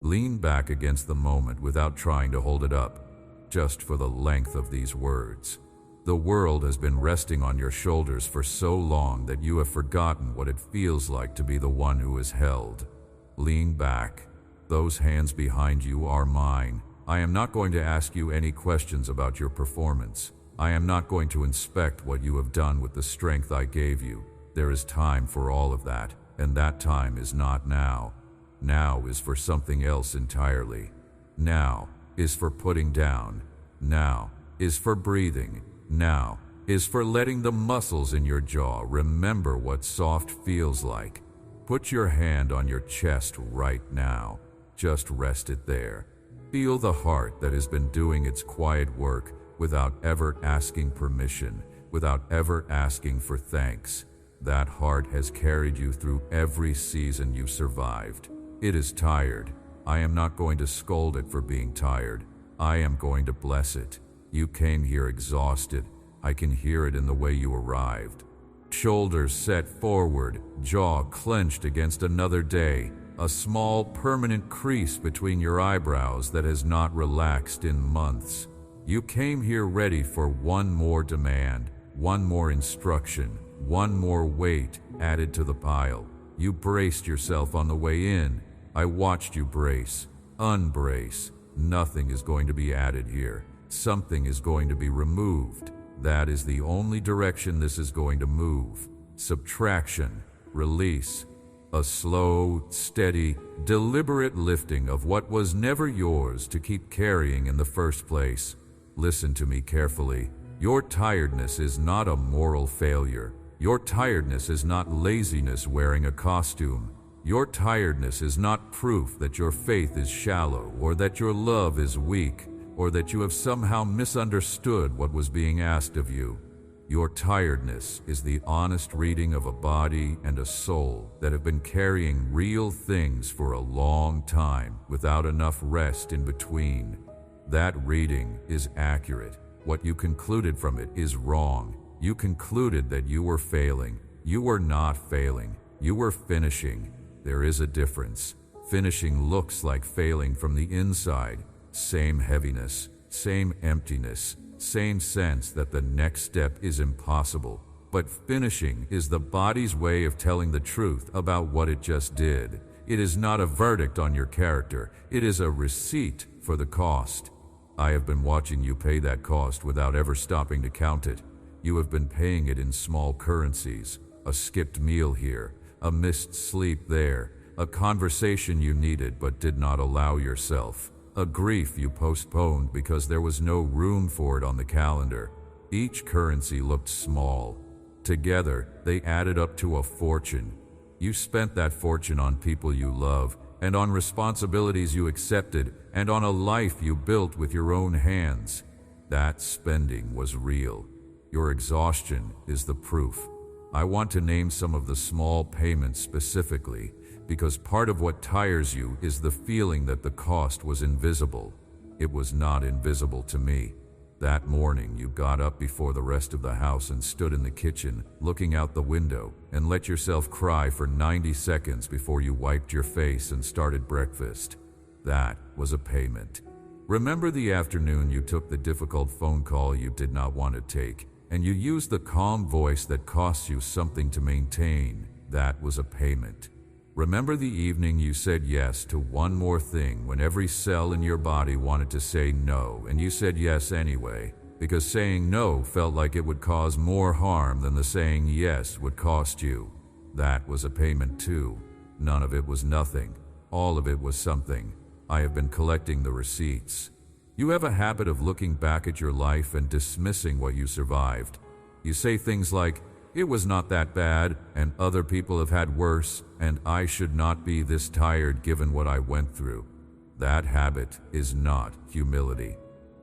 Lean back against the moment without trying to hold it up, just for the length of these words. The world has been resting on your shoulders for so long that you have forgotten what it feels like to be the one who is held. Lean back. Those hands behind you are mine. I am not going to ask you any questions about your performance. I am not going to inspect what you have done with the strength I gave you. There is time for all of that, and that time is not now. Now is for something else entirely. Now is for putting down. Now is for breathing. Now is for letting the muscles in your jaw remember what soft feels like. Put your hand on your chest right now. Just rest it there. Feel the heart that has been doing its quiet work without ever asking permission, without ever asking for thanks. That heart has carried you through every season you survived. It is tired. I am not going to scold it for being tired. I am going to bless it. You came here exhausted. I can hear it in the way you arrived. Shoulders set forward, jaw clenched against another day, a small permanent crease between your eyebrows that has not relaxed in months. You came here ready for one more demand, one more instruction, one more weight added to the pile. You braced yourself on the way in. I watched you brace, unbrace. Nothing is going to be added here. Something is going to be removed. That is the only direction this is going to move. Subtraction, release. A slow, steady, deliberate lifting of what was never yours to keep carrying in the first place. Listen to me carefully. Your tiredness is not a moral failure. Your tiredness is not laziness wearing a costume. Your tiredness is not proof that your faith is shallow or that your love is weak or that you have somehow misunderstood what was being asked of you. Your tiredness is the honest reading of a body and a soul that have been carrying real things for a long time without enough rest in between. That reading is accurate. What you concluded from it is wrong. You concluded that you were failing. You were not failing. You were finishing. There is a difference. Finishing looks like failing from the inside. Same heaviness, same emptiness, same sense that the next step is impossible. But finishing is the body's way of telling the truth about what it just did. It is not a verdict on your character. It is a receipt for the cost. I have been watching you pay that cost without ever stopping to count it. You have been paying it in small currencies. A skipped meal here, a missed sleep there, a conversation you needed but did not allow yourself. A grief you postponed because there was no room for it on the calendar. Each currency looked small. Together, they added up to a fortune. You spent that fortune on people you love, and on responsibilities you accepted, and on a life you built with your own hands. That spending was real. Your exhaustion is the proof. I want to name some of the small payments specifically, because part of what tires you is the feeling that the cost was invisible. It was not invisible to me. That morning you got up before the rest of the house and stood in the kitchen, looking out the window, and let yourself cry for 90 seconds before you wiped your face and started breakfast. That was a payment. Remember the afternoon you took the difficult phone call you did not want to take, and you used the calm voice that costs you something to maintain. That was a payment. Remember the evening you said yes to one more thing when every cell in your body wanted to say no, and you said yes anyway, because saying no felt like it would cause more harm than the saying yes would cost you. That was a payment too. None of it was nothing. All of it was something. I have been collecting the receipts. You have a habit of looking back at your life and dismissing what you survived. You say things like, "It was not that bad, and other people have had worse, and I should not be this tired given what I went through." That habit is not humility.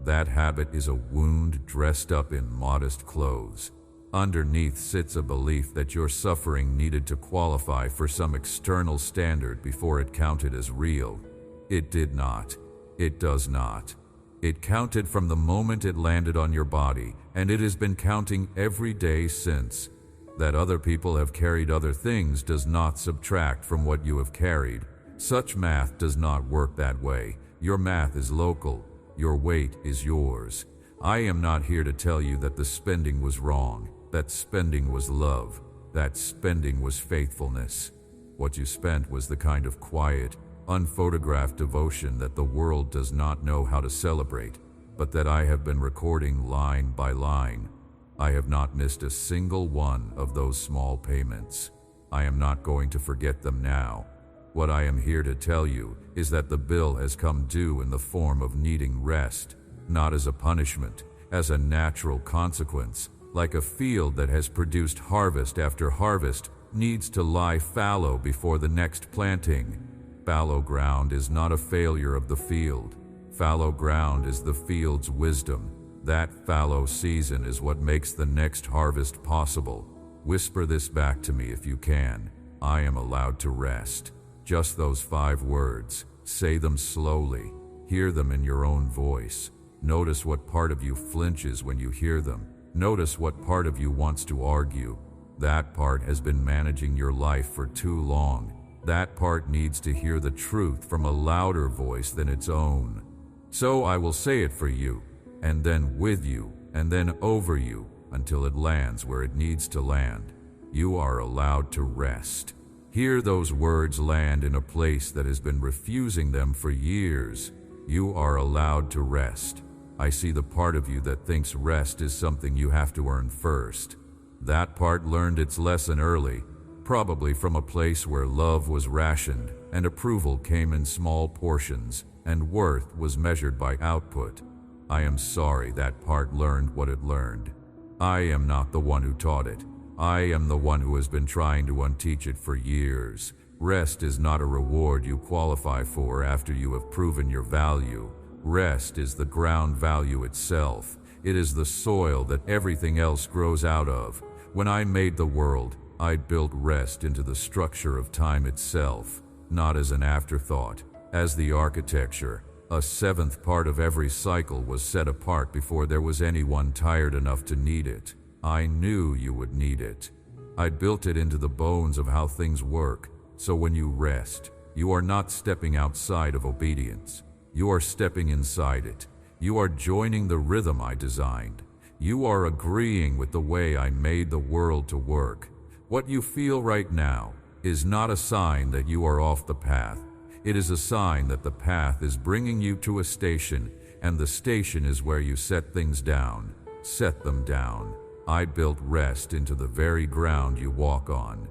That habit is a wound dressed up in modest clothes. Underneath sits a belief that your suffering needed to qualify for some external standard before it counted as real. It did not. It does not. It counted from the moment it landed on your body, and it has been counting every day since. That other people have carried other things does not subtract from what you have carried. Such math does not work that way. Your math is local. Your weight is yours. I am not here to tell you that the spending was wrong, that spending was love, that spending was faithfulness. What you spent was the kind of quiet, unphotographed devotion that the world does not know how to celebrate, but that I have been recording line by line. I have not missed a single one of those small payments. I am not going to forget them now. What I am here to tell you is that the bill has come due in the form of needing rest, not as a punishment, as a natural consequence, like a field that has produced harvest after harvest needs to lie fallow before the next planting. Fallow ground is not a failure of the field. Fallow ground is the field's wisdom. That fallow season is what makes the next harvest possible. Whisper this back to me if you can. I am allowed to rest. Just those 5 words. Say them slowly. Hear them in your own voice. Notice what part of you flinches when you hear them. Notice what part of you wants to argue. That part has been managing your life for too long. That part needs to hear the truth from a louder voice than its own. So I will say it for you, and then with you, and then over you, until it lands where it needs to land. You are allowed to rest. Hear those words land in a place that has been refusing them for years. You are allowed to rest. I see the part of you that thinks rest is something you have to earn first. That part learned its lesson early, probably from a place where love was rationed and approval came in small portions and worth was measured by output. I am sorry that part learned what it learned. I am not the one who taught it. I am the one who has been trying to unteach it for years. Rest is not a reward you qualify for after you have proven your value. Rest is the ground value itself. It is the soil that everything else grows out of. When I made the world, I built rest into the structure of time itself, not as an afterthought, as the architecture. A 7th part of every cycle was set apart before there was anyone tired enough to need it. I knew you would need it. I built it into the bones of how things work, so when you rest, you are not stepping outside of obedience. You are stepping inside it. You are joining the rhythm I designed. You are agreeing with the way I made the world to work. What you feel right now is not a sign that you are off the path. It is a sign that the path is bringing you to a station, and the station is where you set things down. Set them down. I built rest into the very ground you walk on.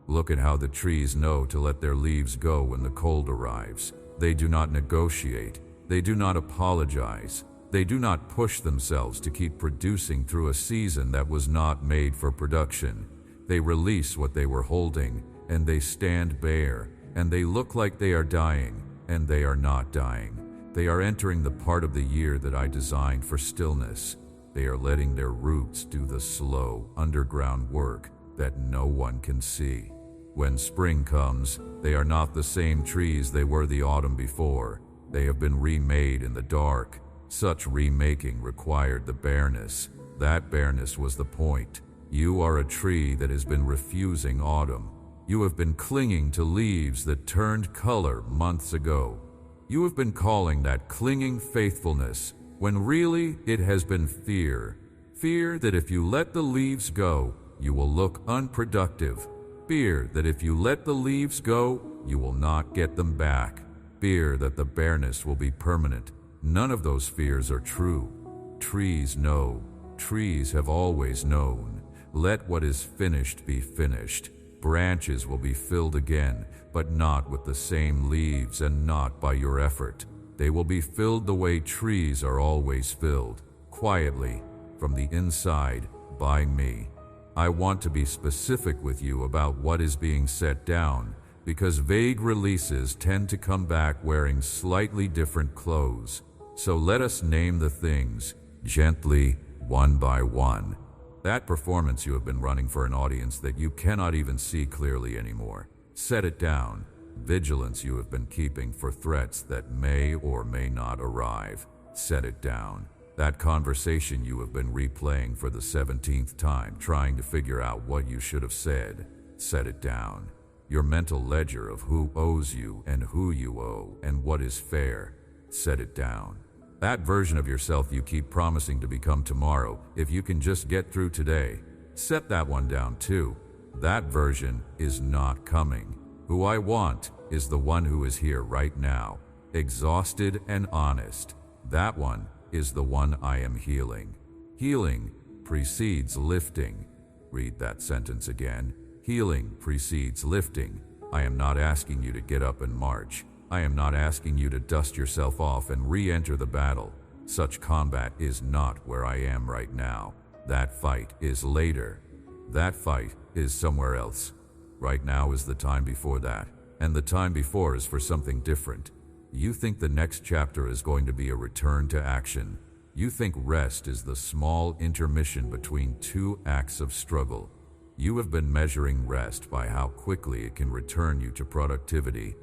Look at how the trees know to let their leaves go when the cold arrives. They do not negotiate. They do not apologize. They do not push themselves to keep producing through a season that was not made for production. They release what they were holding, and they stand bare, and they look like they are dying, and they are not dying. They are entering the part of the year that I designed for stillness. They are letting their roots do the slow, underground work that no one can see. When spring comes, they are not the same trees they were the autumn before. They have been remade in the dark. Such remaking required the bareness. That bareness was the point. You are a tree that has been refusing autumn. You have been clinging to leaves that turned color months ago. You have been calling that clinging faithfulness, when really it has been fear. Fear that if you let the leaves go, you will look unproductive. Fear that if you let the leaves go, you will not get them back. Fear that the bareness will be permanent. None of those fears are true. Trees know. Trees have always known. Let what is finished be finished. Branches will be filled again, but not with the same leaves and not by your effort. They will be filled the way trees are always filled, quietly, from the inside, by me. I want to be specific with you about what is being set down, because vague releases tend to come back wearing slightly different clothes. So let us name the things, gently, one by one. That performance you have been running for an audience that you cannot even see clearly anymore. Set it down. Vigilance you have been keeping for threats that may or may not arrive. Set it down. That conversation you have been replaying for the 17th time, trying to figure out what you should have said. Set it down. your mental ledger of who owes you and who you owe and what is fair. Set it down. That version of yourself you keep promising to become tomorrow, if you can just get through today, set that one down too. That version is not coming. Who I want is the one who is here right now, exhausted and honest. That one is the one I am healing. Healing precedes lifting. Read that sentence again. Healing precedes lifting. I am not asking you to get up and march. I am not asking you to dust yourself off and re-enter the battle. Such combat is not where I am right now. That fight is later. That fight is somewhere else. Right now is the time before that, and the time before is for something different. You think the next chapter is going to be a return to action. You think rest is the small intermission between two acts of struggle. You have been measuring rest by how quickly it can return you to productivity.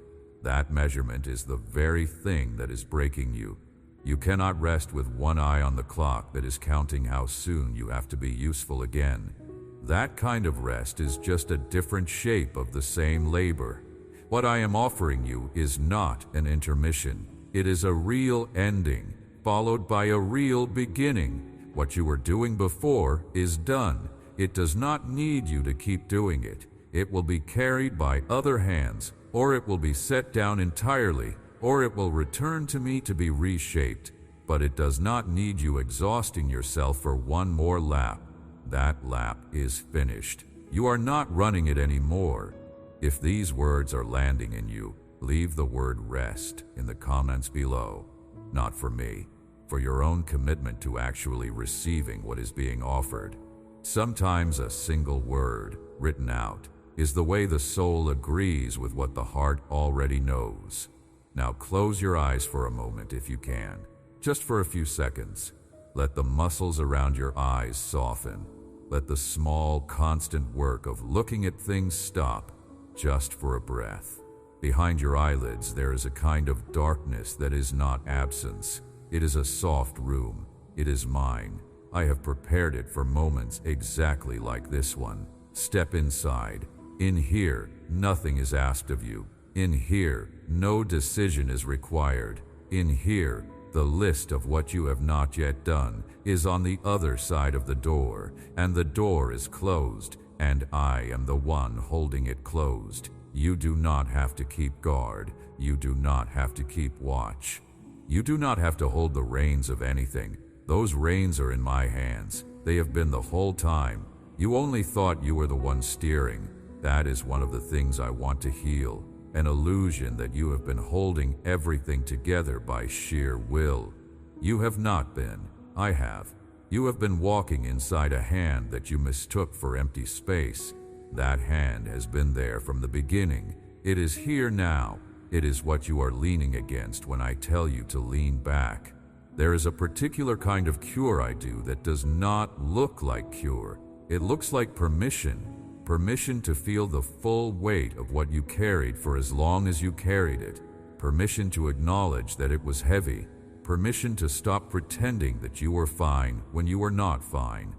That measurement is the very thing that is breaking you. You cannot rest with one eye on the clock that is counting how soon you have to be useful again. That kind of rest is just a different shape of the same labor. What I am offering you is not an intermission. It is a real ending, followed by a real beginning. What you were doing before is done. It does not need you to keep doing it. It will be carried by other hands, or it will be set down entirely, or it will return to me to be reshaped. But it does not need you exhausting yourself for one more lap. That lap is finished. You are not running it anymore. If these words are landing in you, leave the word rest in the comments below. Not for me, for your own commitment to actually receiving what is being offered. Sometimes a single word, written out, is the way the soul agrees with what the heart already knows. Now close your eyes for a moment if you can, just for a few seconds. Let the muscles around your eyes soften. Let the small, constant work of looking at things stop, just for a breath. Behind your eyelids there is a kind of darkness that is not absence. It is a soft room. It is mine. I have prepared it for moments exactly like this one. Step inside. In here, nothing is asked of you. In here, no decision is required. In here, the list of what you have not yet done is on the other side of the door, and the door is closed, and I am the one holding it closed. You do not have to keep guard. You do not have to keep watch. You do not have to hold the reins of anything. Those reins are in my hands. They have been the whole time. You only thought you were the one steering. That is one of the things I want to heal. An illusion that you have been holding everything together by sheer will. You have not been. I have. You have been walking inside a hand that you mistook for empty space. That hand has been there from the beginning. It is here now. It is what you are leaning against when I tell you to lean back. There is a particular kind of cure I do that does not look like cure. It looks like permission. Permission to feel the full weight of what you carried for as long as you carried it. Permission to acknowledge that it was heavy. Permission to stop pretending that you were fine when you were not fine.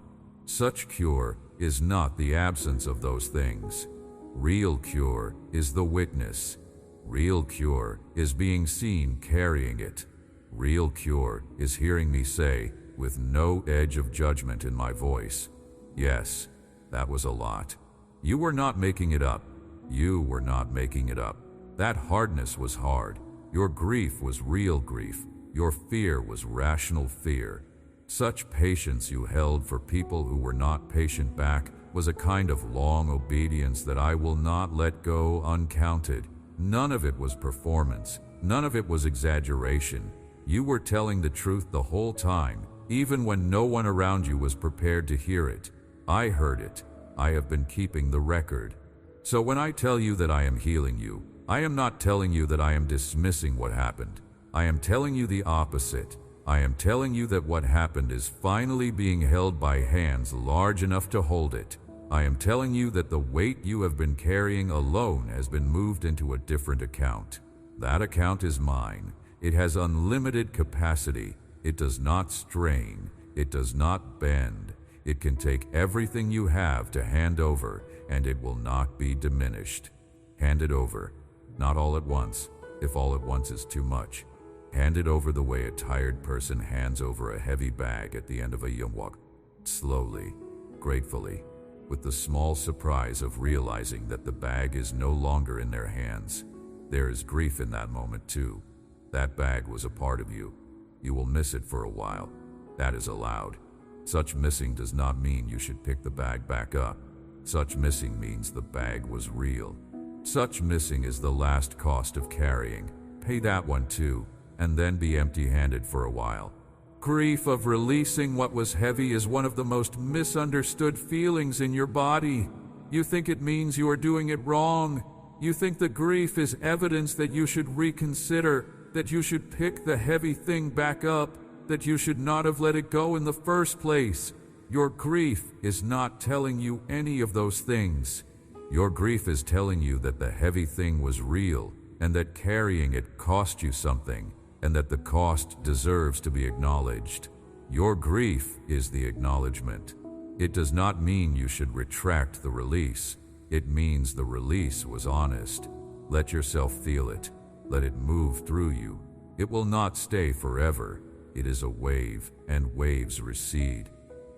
Such cure is not the absence of those things. Real cure is the witness. Real cure is being seen carrying it. Real cure is hearing me say, with no edge of judgment in my voice, yes, that was a lot. You were not making it up. You were not making it up. That hardness was hard. Your grief was real grief. Your fear was rational fear. Such patience you held for people who were not patient back was a kind of long obedience that I will not let go uncounted. None of it was performance. None of it was exaggeration. You were telling the truth the whole time, even when no one around you was prepared to hear it. I heard it. I have been keeping the record. So when I tell you that I am healing you, I am not telling you that I am dismissing what happened. I am telling you the opposite. I am telling you that what happened is finally being held by hands large enough to hold it. I am telling you that the weight you have been carrying alone has been moved into a different account. That account is mine. It has unlimited capacity. It does not strain. It does not bend. It can take everything you have to hand over, and it will not be diminished. Hand it over. Not all at once, if all at once is too much. Hand it over the way a tired person hands over a heavy bag at the end of a walk. Slowly, gratefully, with the small surprise of realizing that the bag is no longer in their hands. There is grief in that moment too. That bag was a part of you. You will miss it for a while. That is allowed. Such missing does not mean you should pick the bag back up. Such missing means the bag was real. Such missing is the last cost of carrying. Pay that one too, and then be empty-handed for a while. Grief of releasing what was heavy is one of the most misunderstood feelings in your body. You think it means you are doing it wrong. You think the grief is evidence that you should reconsider, that you should pick the heavy thing back up, that you should not have let it go in the first place. Your grief is not telling you any of those things. Your grief is telling you that the heavy thing was real, and that carrying it cost you something, and that the cost deserves to be acknowledged. Your grief is the acknowledgement. It does not mean you should retract the release. It means the release was honest. Let yourself feel it. Let it move through you. It will not stay forever. It is a wave, and waves recede.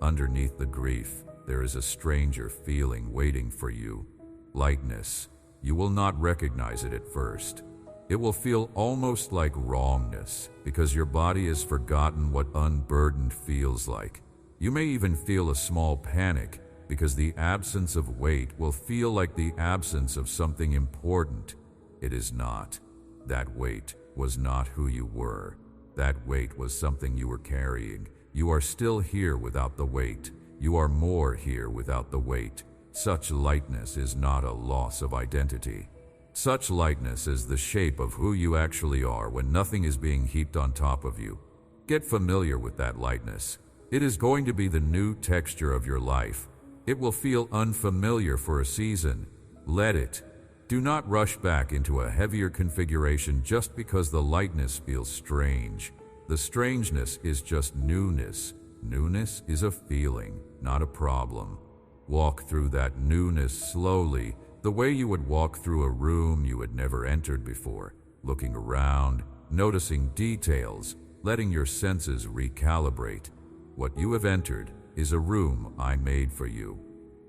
Underneath the grief, there is a stranger feeling waiting for you. Lightness. You will not recognize it at first. It will feel almost like wrongness, because your body has forgotten what unburdened feels like. You may even feel a small panic, because the absence of weight will feel like the absence of something important. It is not. That weight was not who you were. That weight was something you were carrying. You are still here without the weight. You are more here without the weight. Such lightness is not a loss of identity. Such lightness is the shape of who you actually are when nothing is being heaped on top of you. Get familiar with that lightness. It is going to be the new texture of your life. It will feel unfamiliar for a season. Let it. Do not rush back into a heavier configuration just because the lightness feels strange. The strangeness is just newness. Newness is a feeling, not a problem. Walk through that newness slowly, the way you would walk through a room you had never entered before, looking around, noticing details, letting your senses recalibrate. What you have entered is a room I made for you.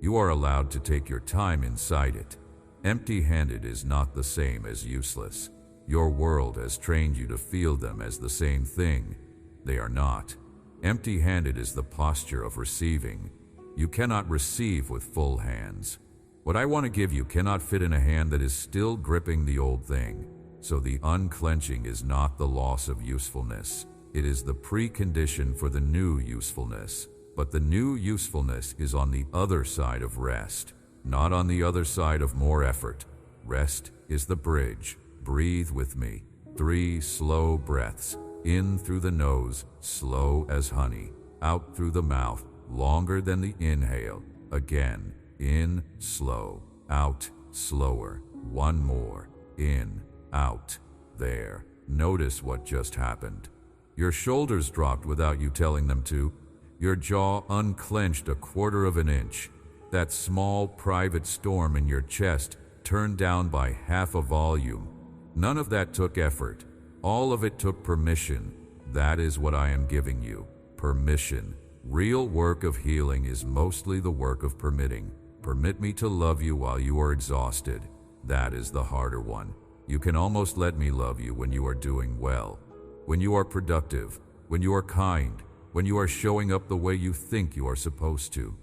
You are allowed to take your time inside it. Empty-handed is not the same as useless. Your world has trained you to feel them as the same thing. They are not. Empty-handed is the posture of receiving. You cannot receive with full hands. What I want to give you cannot fit in a hand that is still gripping the old thing. So the unclenching is not the loss of usefulness. It is the precondition for the new usefulness. But the new usefulness is on the other side of rest, not on the other side of more effort. Rest is the bridge. Breathe with me. 3 slow breaths. In through the nose, slow as honey. Out through the mouth, longer than the inhale. Again, in, slow. Out, slower. 1 more. In, out. There. Notice what just happened. Your shoulders dropped without you telling them to. Your jaw unclenched a 1/4 of an inch. That small private storm in your chest turned down by half a volume. None of that took effort. All of it took permission. That is what I am giving you. Permission. Real work of healing is mostly the work of permitting. Permit me to love you while you are exhausted. That is the harder one. You can almost let me love you when you are doing well, when you are productive, when you are kind, when you are showing up the way you think you are supposed to.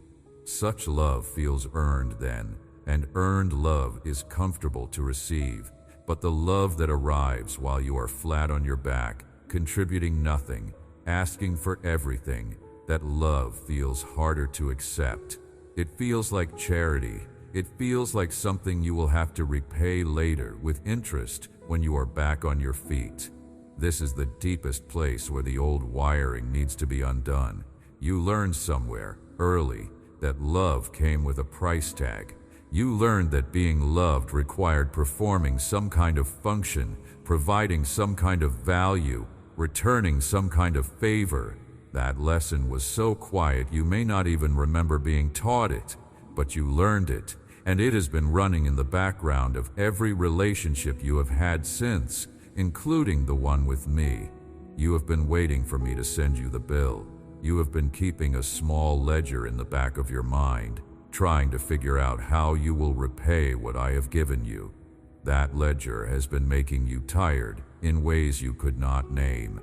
Such love feels earned then, and earned love is comfortable to receive. But the love that arrives while you are flat on your back, contributing nothing, asking for everything, that love feels harder to accept. It feels like charity. It feels like something you will have to repay later with interest when you are back on your feet. This is the deepest place where the old wiring needs to be undone. You learned somewhere, early, that love came with a price tag. You learned that being loved required performing some kind of function, providing some kind of value, returning some kind of favor. That lesson was so quiet you may not even remember being taught it, but you learned it, and it has been running in the background of every relationship you have had since, including the one with me. You have been waiting for me to send you the bill. You have been keeping a small ledger in the back of your mind, trying to figure out how you will repay what I have given you. That ledger has been making you tired in ways you could not name.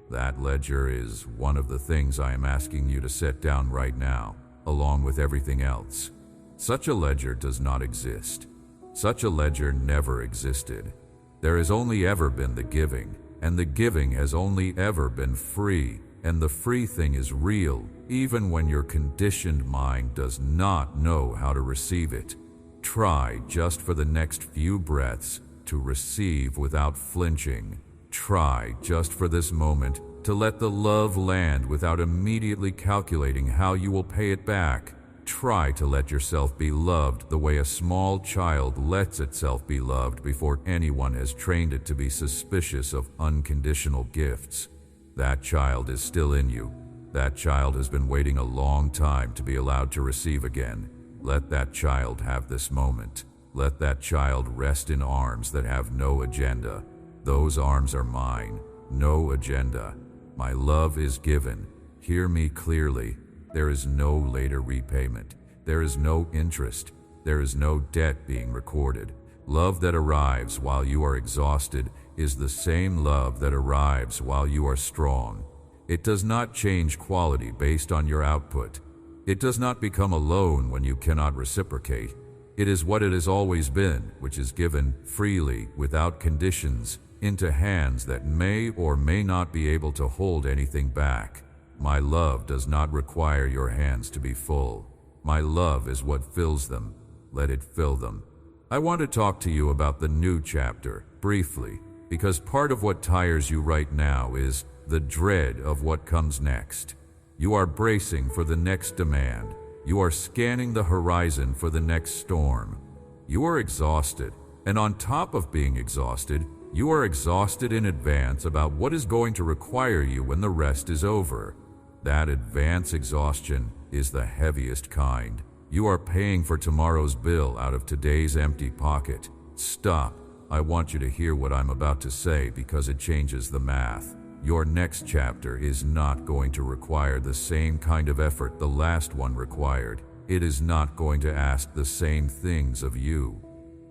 That ledger is one of the things I am asking you to set down right now, along with everything else. Such a ledger does not exist. Such a ledger never existed. There has only ever been the giving, and the giving has only ever been free, and the free thing is real, even when your conditioned mind does not know how to receive it. Try just for the next few breaths to receive without flinching. Try just for this moment to let the love land without immediately calculating how you will pay it back. Try to let yourself be loved the way a small child lets itself be loved before anyone has trained it to be suspicious of unconditional gifts. That child is still in you. That child has been waiting a long time to be allowed to receive again. Let that child have this moment. Let that child rest in arms that have no agenda. Those arms are mine. No agenda. My love is given. Hear me clearly. There is no later repayment. There is no interest. There is no debt being recorded. Love that arrives while you are exhausted is the same love that arrives while you are strong. It does not change quality based on your output. It does not become a loan when you cannot reciprocate. It is what it has always been, which is given freely, without conditions, into hands that may or may not be able to hold anything back. My love does not require your hands to be full. My love is what fills them. Let it fill them. I want to talk to you about the new chapter, briefly, because part of what tires you right now is the dread of what comes next. You are bracing for the next demand. You are scanning the horizon for the next storm. You are exhausted, and on top of being exhausted, you are exhausted in advance about what is going to require you when the rest is over. That advance exhaustion is the heaviest kind. You are paying for tomorrow's bill out of today's empty pocket. Stop. I want you to hear what I'm about to say because it changes the math. Your next chapter is not going to require the same kind of effort the last one required. It is not going to ask the same things of you.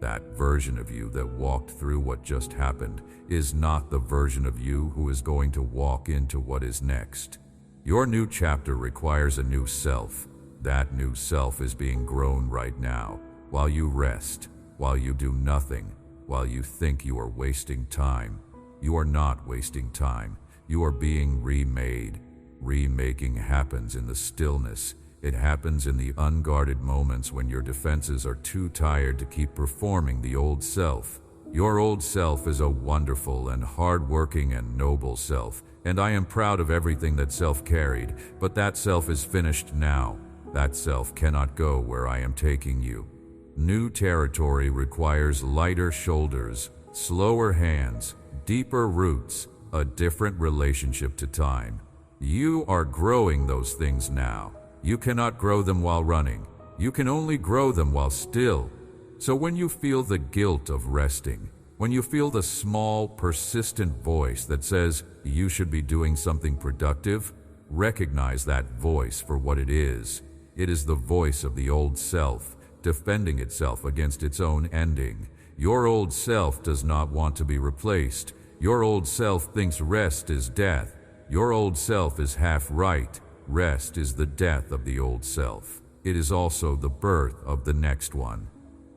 That version of you that walked through what just happened is not the version of you who is going to walk into what is next. Your new chapter requires a new self. That new self is being grown right now, while you rest, while you do nothing, while you think you are wasting time. You are not wasting time. You are being remade. Remaking happens in the stillness. It happens in the unguarded moments when your defenses are too tired to keep performing the old self. Your old self is a wonderful and hard-working and noble self, and I am proud of everything that self carried, but that self is finished now. That self cannot go where I am taking you. New territory requires lighter shoulders, slower hands, deeper roots, a different relationship to time. You are growing those things now. You cannot grow them while running. You can only grow them while still. So when you feel the guilt of resting, when you feel the small, persistent voice that says you should be doing something productive, recognize that voice for what it is. It is the voice of the old self, defending itself against its own ending. Your old self does not want to be replaced. Your old self thinks rest is death. Your old self is half right. Rest is the death of the old self. It is also the birth of the next one.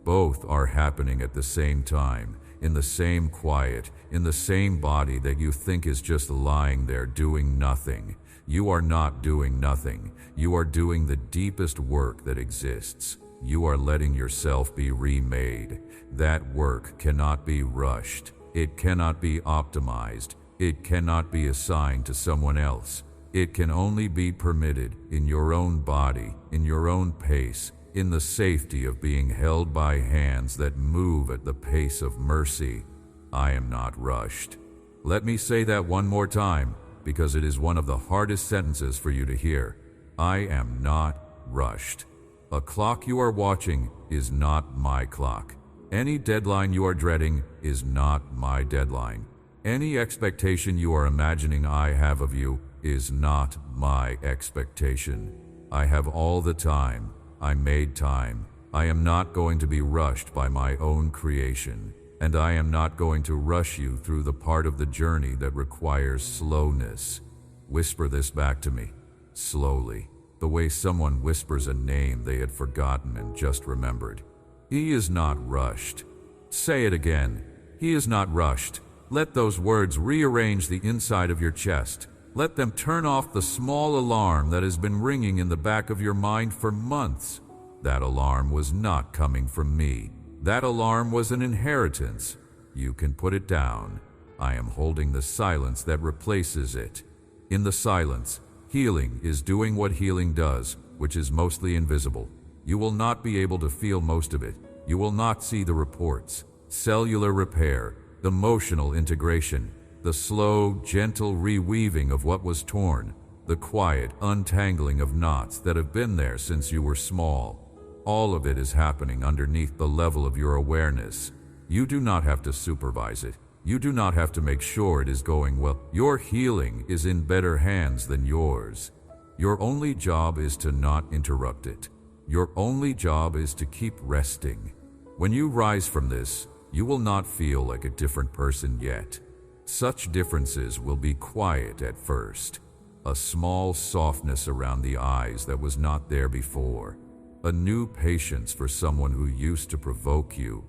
Both are happening at the same time, in the same quiet, in the same body that you think is just lying there doing nothing. You are not doing nothing. You are doing the deepest work that exists. You are letting yourself be remade. That work cannot be rushed. It cannot be optimized. It cannot be assigned to someone else. It can only be permitted in your own body, in your own pace, in the safety of being held by hands that move at the pace of mercy. I am not rushed. Let me say that one more time, because it is one of the hardest sentences for you to hear. I am not rushed. A clock you are watching is not my clock. Any deadline you are dreading is not my deadline. Any expectation you are imagining I have of you is not my expectation. I have all the time. I made time. I am not going to be rushed by my own creation, and I am not going to rush you through the part of the journey that requires slowness. Whisper this back to me, slowly, the way someone whispers a name they had forgotten and just remembered. He is not rushed. Say it again. He is not rushed. Let those words rearrange the inside of your chest. Let them turn off the small alarm that has been ringing in the back of your mind for months. That alarm was not coming from me. That alarm was an inheritance. You can put it down. I am holding the silence that replaces it. In the silence, healing is doing what healing does, which is mostly invisible. You will not be able to feel most of it. You will not see the reports. Cellular repair, emotional integration, the slow, gentle reweaving of what was torn, the quiet untangling of knots that have been there since you were small. All of it is happening underneath the level of your awareness. You do not have to supervise it. You do not have to make sure it is going well. Your healing is in better hands than yours. Your only job is to not interrupt it. Your only job is to keep resting. When you rise from this, you will not feel like a different person yet. Such differences will be quiet at first. A small softness around the eyes that was not there before. A new patience for someone who used to provoke you.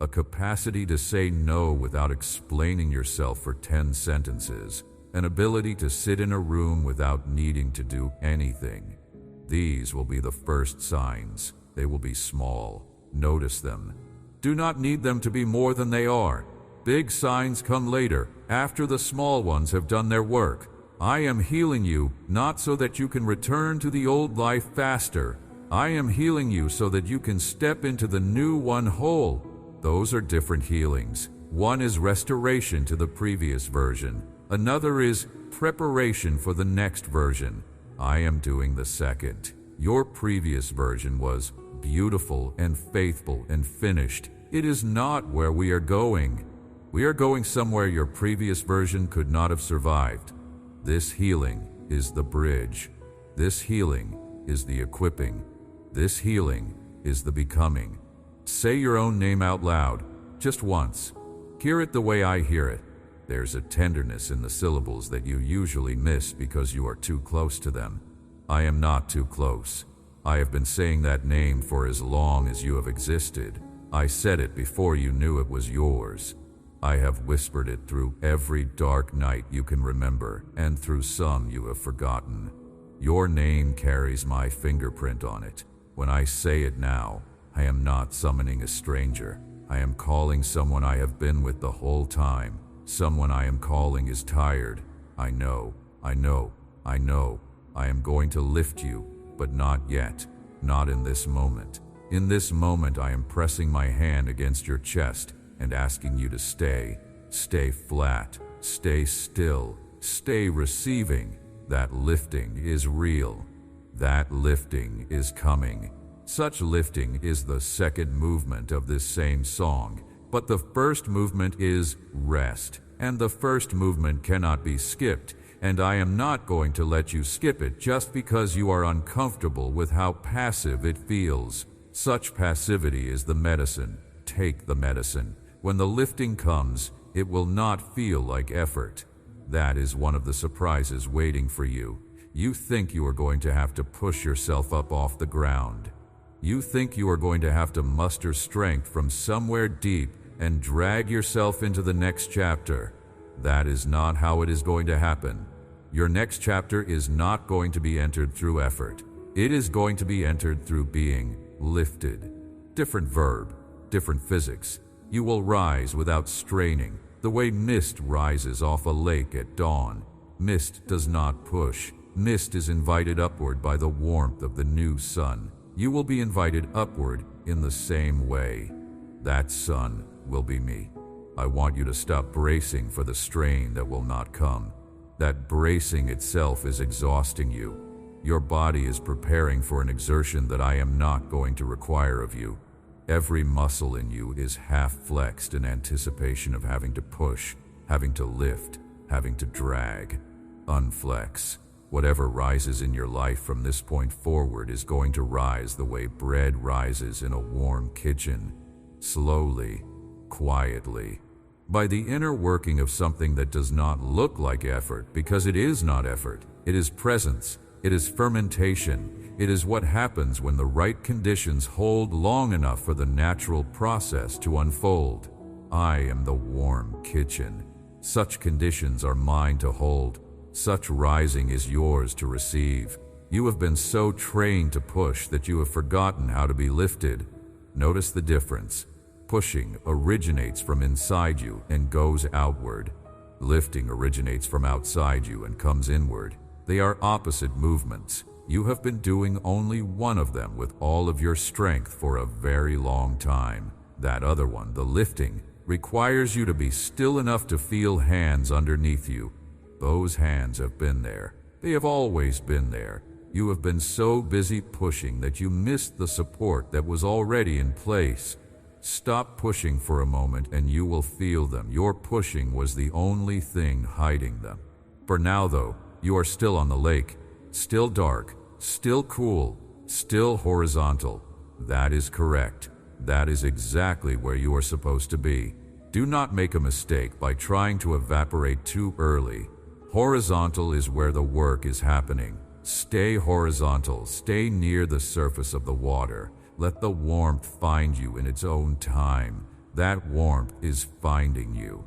A capacity to say no without explaining yourself for 10 sentences. An ability to sit in a room without needing to do anything. These will be the first signs. They will be small. Notice them. Do not need them to be more than they are. Big signs come later, after the small ones have done their work. I am healing you, not so that you can return to the old life faster. I am healing you so that you can step into the new one whole. Those are different healings. One is restoration to the previous version. Another is preparation for the next version. I am doing the second. Your previous version was beautiful and faithful and finished. It is not where we are going. We are going somewhere your previous version could not have survived. This healing is the bridge. This healing is the equipping. This healing is the becoming. Say your own name out loud, just once. Hear it the way I hear it. There's a tenderness in the syllables that you usually miss because you are too close to them. I am not too close. I have been saying that name for as long as you have existed. I said it before you knew it was yours. I have whispered it through every dark night you can remember, and through some you have forgotten. Your name carries my fingerprint on it. When I say it now, I am not summoning a stranger. I am calling someone I have been with the whole time. Someone I am calling is tired. I know. I am going to lift you, but not yet. Not in this moment. In this moment, I am pressing my hand against your chest and asking you to stay. Stay flat. Stay still. Stay receiving. That lifting is real. That lifting is coming. Such lifting is the second movement of this same song, but the first movement is rest, and the first movement cannot be skipped, and I am not going to let you skip it just because you are uncomfortable with how passive it feels. Such passivity is the medicine. Take the medicine. When the lifting comes, it will not feel like effort. That is one of the surprises waiting for you. You think you are going to have to push yourself up off the ground. You think you are going to have to muster strength from somewhere deep and drag yourself into the next chapter. That is not how it is going to happen. Your next chapter is not going to be entered through effort. It is going to be entered through being lifted. Different verb, different physics. You will rise without straining, the way mist rises off a lake at dawn. Mist does not push. Mist is invited upward by the warmth of the new sun. You will be invited upward in the same way. That sun will be me. I want you to stop bracing for the strain that will not come. That bracing itself is exhausting you. Your body is preparing for an exertion that I am not going to require of you. Every muscle in you is half flexed in anticipation of having to push, having to lift, having to drag. Unflex. Whatever rises in your life from this point forward is going to rise the way bread rises in a warm kitchen. Slowly, quietly. By the inner working of something that does not look like effort, because it is not effort. It is presence. It is fermentation. It is what happens when the right conditions hold long enough for the natural process to unfold. I am the warm kitchen. Such conditions are mine to hold. Such rising is yours to receive. You have been so trained to push that you have forgotten how to be lifted. Notice the difference. Pushing originates from inside you and goes outward. Lifting originates from outside you and comes inward. They are opposite movements. You have been doing only one of them with all of your strength for a very long time. That other one, the lifting, requires you to be still enough to feel hands underneath you. Those hands have been there. They have always been there. You have been so busy pushing that you missed the support that was already in place. Stop pushing for a moment and you will feel them. Your pushing was the only thing hiding them. For now, though, you are still on the lake, still dark, still cool, still horizontal. That is correct. That is exactly where you are supposed to be. Do not make a mistake by trying to evaporate too early. Horizontal is where the work is happening. Stay horizontal. Stay near the surface of the water. Let the warmth find you in its own time. That warmth is finding you.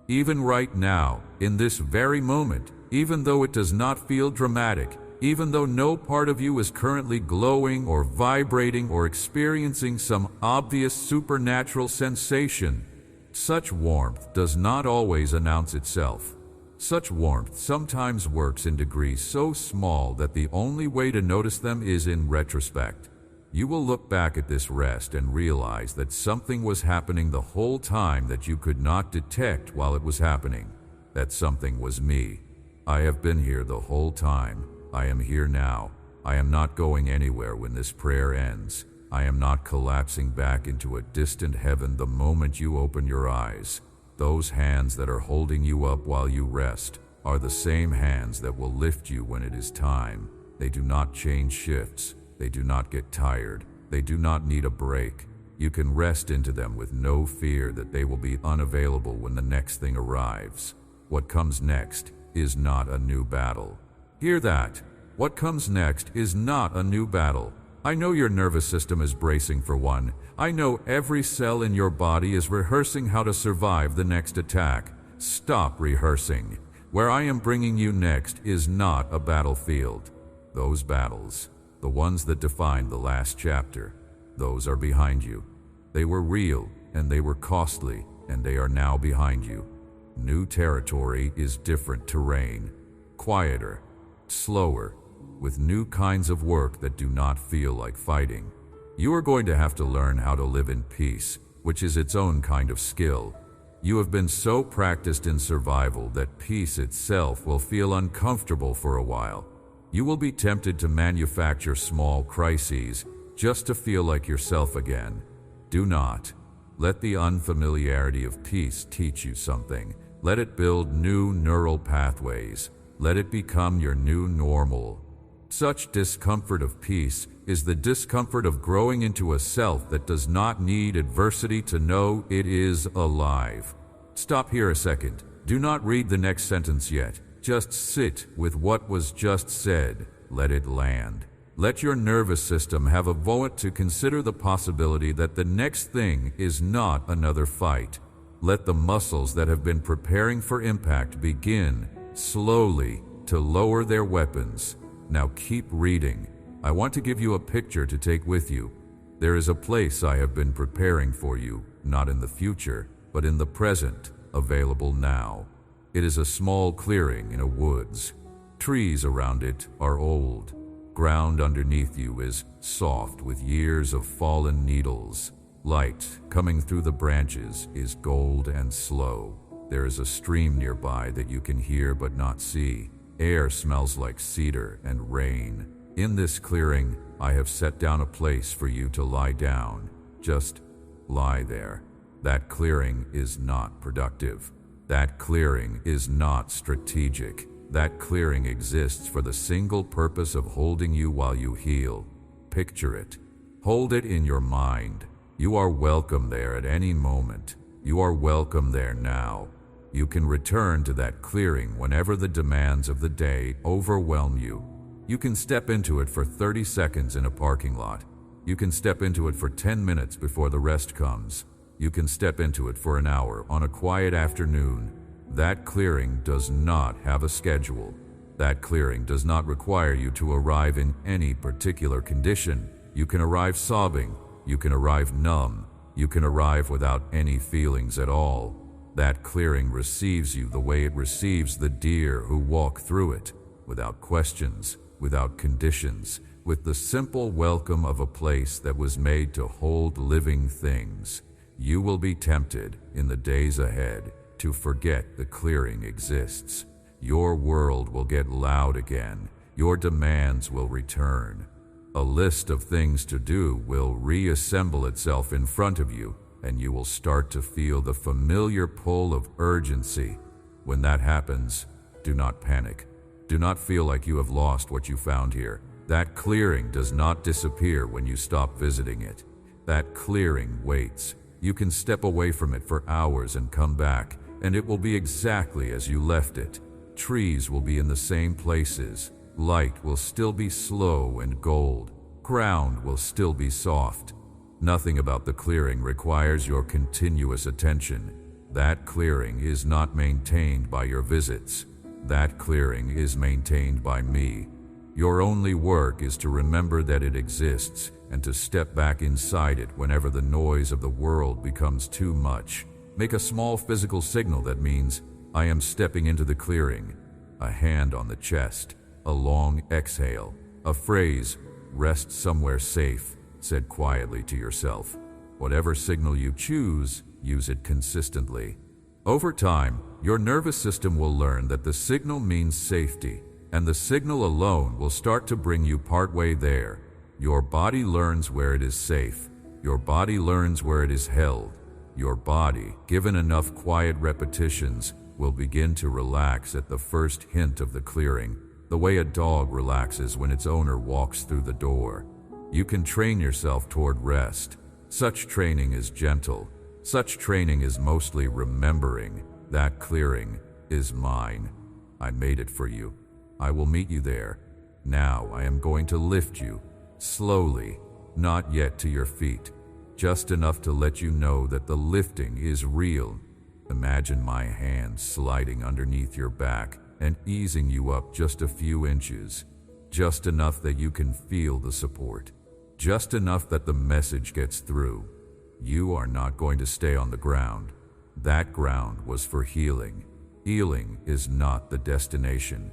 Even right now, in this very moment, even though it does not feel dramatic, even though no part of you is currently glowing or vibrating or experiencing some obvious supernatural sensation, such warmth does not always announce itself. Such warmth sometimes works in degrees so small that the only way to notice them is in retrospect. You will look back at this rest and realize that something was happening the whole time that you could not detect while it was happening. That something was me. I have been here the whole time. I am here now. I am not going anywhere when this prayer ends. I am not collapsing back into a distant heaven the moment you open your eyes. Those hands that are holding you up while you rest are the same hands that will lift you when it is time. They do not change shifts. They do not get tired. They do not need a break. You can rest into them with no fear that they will be unavailable when the next thing arrives. What comes next is not a new battle. Hear that? What comes next is not a new battle. I know your nervous system is bracing for one. I know every cell in your body is rehearsing how to survive the next attack. Stop rehearsing. Where I am bringing you next is not a battlefield. Those battles, the ones that defined the last chapter, those are behind you. They were real and they were costly and they are now behind you. New territory is different terrain, quieter, slower, with new kinds of work that do not feel like fighting. You are going to have to learn how to live in peace, which is its own kind of skill. You have been so practiced in survival that peace itself will feel uncomfortable for a while. You will be tempted to manufacture small crises just to feel like yourself again. Do not. Let the unfamiliarity of peace teach you something. Let it build new neural pathways. Let it become your new normal. Such discomfort of peace is the discomfort of growing into a self that does not need adversity to know it is alive. Stop here a second. Do not read the next sentence yet. Just sit with what was just said. Let it land. Let your nervous system have a moment to consider the possibility that the next thing is not another fight. Let the muscles that have been preparing for impact begin, slowly, to lower their weapons. Now keep reading. I want to give you a picture to take with you. There is a place I have been preparing for you, not in the future, but in the present, available now. It is a small clearing in a woods. Trees around it are old. Ground underneath you is soft with years of fallen needles. Light coming through the branches is gold and slow. There is a stream nearby that you can hear but not see. Air smells like cedar and rain. In this clearing, I have set down a place for you to lie down. Just lie there. That clearing is not productive. That clearing is not strategic. That clearing exists for the single purpose of holding you while you heal. Picture it. Hold it in your mind. You are welcome there at any moment. You are welcome there now. You can return to that clearing whenever the demands of the day overwhelm you. You can step into it for 30 seconds in a parking lot. You can step into it for 10 minutes before the rest comes. You can step into it for an hour on a quiet afternoon. That clearing does not have a schedule. That clearing does not require you to arrive in any particular condition. You can arrive sobbing. You can arrive numb. You can arrive without any feelings at all. That clearing receives you the way it receives the deer who walk through it, without questions, without conditions, with the simple welcome of a place that was made to hold living things. You will be tempted, in the days ahead, to forget the clearing exists. Your world will get loud again. Your demands will return. A list of things to do will reassemble itself in front of you, and you will start to feel the familiar pull of urgency. When that happens, do not panic. Do not feel like you have lost what you found here. That clearing does not disappear when you stop visiting it. That clearing waits. You can step away from it for hours and come back, and it will be exactly as you left it. Trees will be in the same places. Light will still be slow and gold. Ground will still be soft. Nothing about the clearing requires your continuous attention. That clearing is not maintained by your visits. That clearing is maintained by me. Your only work is to remember that it exists and to step back inside it whenever the noise of the world becomes too much. Make a small physical signal that means, I am stepping into the clearing. A hand on the chest, a long exhale, a phrase, rest somewhere safe, said quietly to yourself. Whatever signal you choose, use it consistently. Over time, your nervous system will learn that the signal means safety, and the signal alone will start to bring you partway there. Your body learns where it is safe. Your body learns where it is held. Your body, given enough quiet repetitions, will begin to relax at the first hint of the clearing, the way a dog relaxes when its owner walks through the door. You can train yourself toward rest. Such training is gentle. Such training is mostly remembering. That clearing is mine. I made it for you. I will meet you there. Now I am going to lift you, slowly, not yet to your feet, just enough to let you know that the lifting is real. Imagine my hand sliding underneath your back and easing you up just a few inches, just enough that you can feel the support, just enough that the message gets through. You are not going to stay on the ground. That ground was for healing. Healing is not the destination.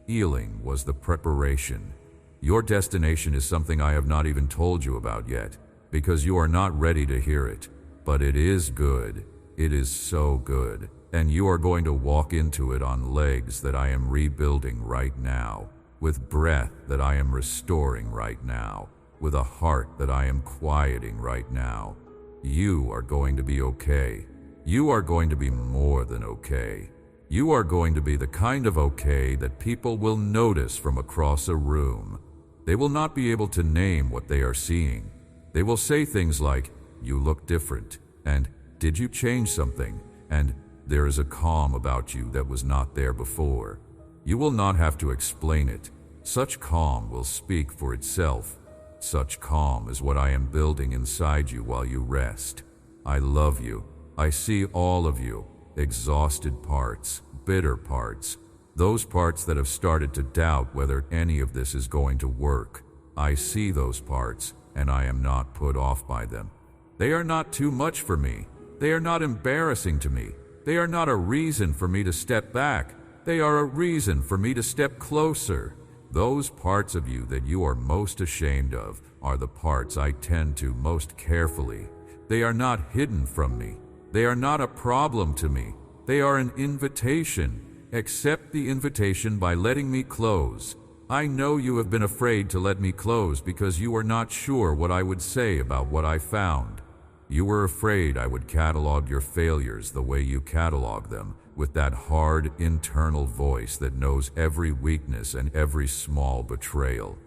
Healing was the preparation. Your destination is something I have not even told you about yet, because you are not ready to hear it. But it is good. It is so good. And you are going to walk into it on legs that I am rebuilding right now, with breath that I am restoring right now, with a heart that I am quieting right now. You are going to be okay. You are going to be more than okay. You are going to be the kind of okay that people will notice from across a room. They will not be able to name what they are seeing. They will say things like, you look different, and did you change something, and there is a calm about you that was not there before. You will not have to explain it. Such calm will speak for itself. Such calm is what I am building inside you while you rest. I love you. I see all of you. Exhausted parts, bitter parts, those parts that have started to doubt whether any of this is going to work. I see those parts, and I am not put off by them. They are not too much for me. They are not embarrassing to me. They are not a reason for me to step back. They are a reason for me to step closer. Those parts of you that you are most ashamed of are the parts I tend to most carefully. They are not hidden from me. They are not a problem to me. They are an invitation. Accept the invitation by letting me close. I know you have been afraid to let me close because you were not sure what I would say about what I found. You were afraid I would catalog your failures the way you catalog them, with that hard internal voice that knows every weakness and every small betrayal.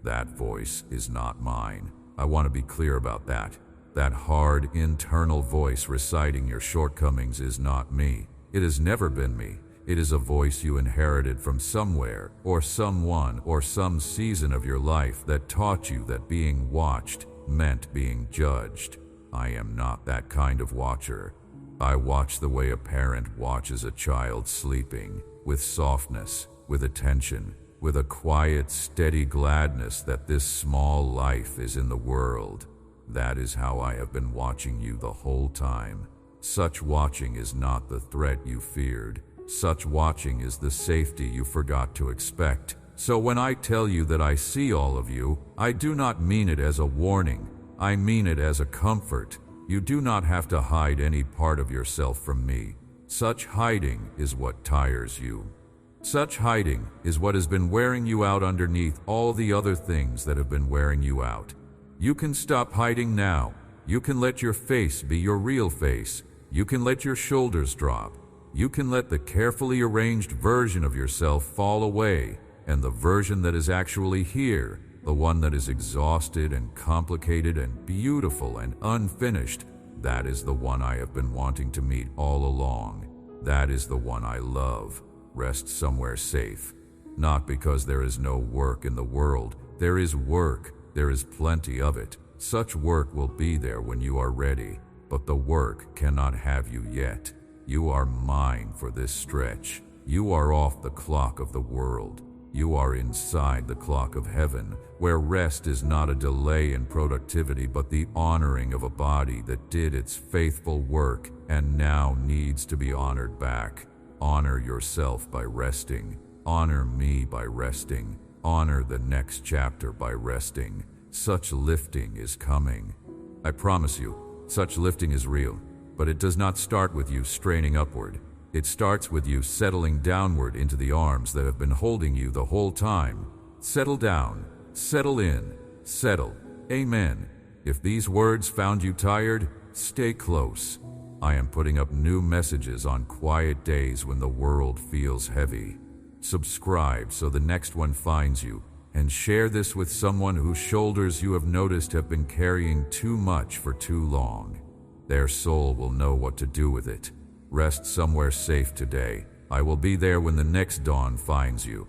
That voice is not mine. I want to be clear about that. That hard internal voice reciting your shortcomings is not me. It has never been me. It is a voice you inherited from somewhere, or someone, or some season of your life that taught you that being watched meant being judged. I am not that kind of watcher. I watch the way a parent watches a child sleeping, with softness, with attention, with a quiet, steady gladness that this small life is in the world. That is how I have been watching you the whole time. Such watching is not the threat you feared. Such watching is the safety you forgot to expect. So when I tell you that I see all of you, I do not mean it as a warning. I mean it as a comfort. You do not have to hide any part of yourself from me. Such hiding is what tires you. Such hiding is what has been wearing you out underneath all the other things that have been wearing you out. You can stop hiding now. You can let your face be your real face. You can let your shoulders drop. You can let the carefully arranged version of yourself fall away, and the version that is actually here, the one that is exhausted and complicated and beautiful and unfinished, that is the one I have been wanting to meet all along. That is the one I love. Rest somewhere safe. Not because there is no work in the world. There is work. There is plenty of it. Such work will be there when you are ready, but the work cannot have you yet. You are mine for this stretch. You are off the clock of the world. You are inside the clock of heaven, where rest is not a delay in productivity but the honoring of a body that did its faithful work and now needs to be honored back. Honor yourself by resting. Honor me by resting. Honor the next chapter by resting. Such lifting is coming. I promise you, such lifting is real. But it does not start with you straining upward. It starts with you settling downward into the arms that have been holding you the whole time. Settle down, settle in, settle. Amen. If these words found you tired, stay close. I am putting up new messages on quiet days when the world feels heavy. Subscribe so the next one finds you, and share this with someone whose shoulders you have noticed have been carrying too much for too long. Their soul will know what to do with it. Rest somewhere safe today. I will be there when the next dawn finds you.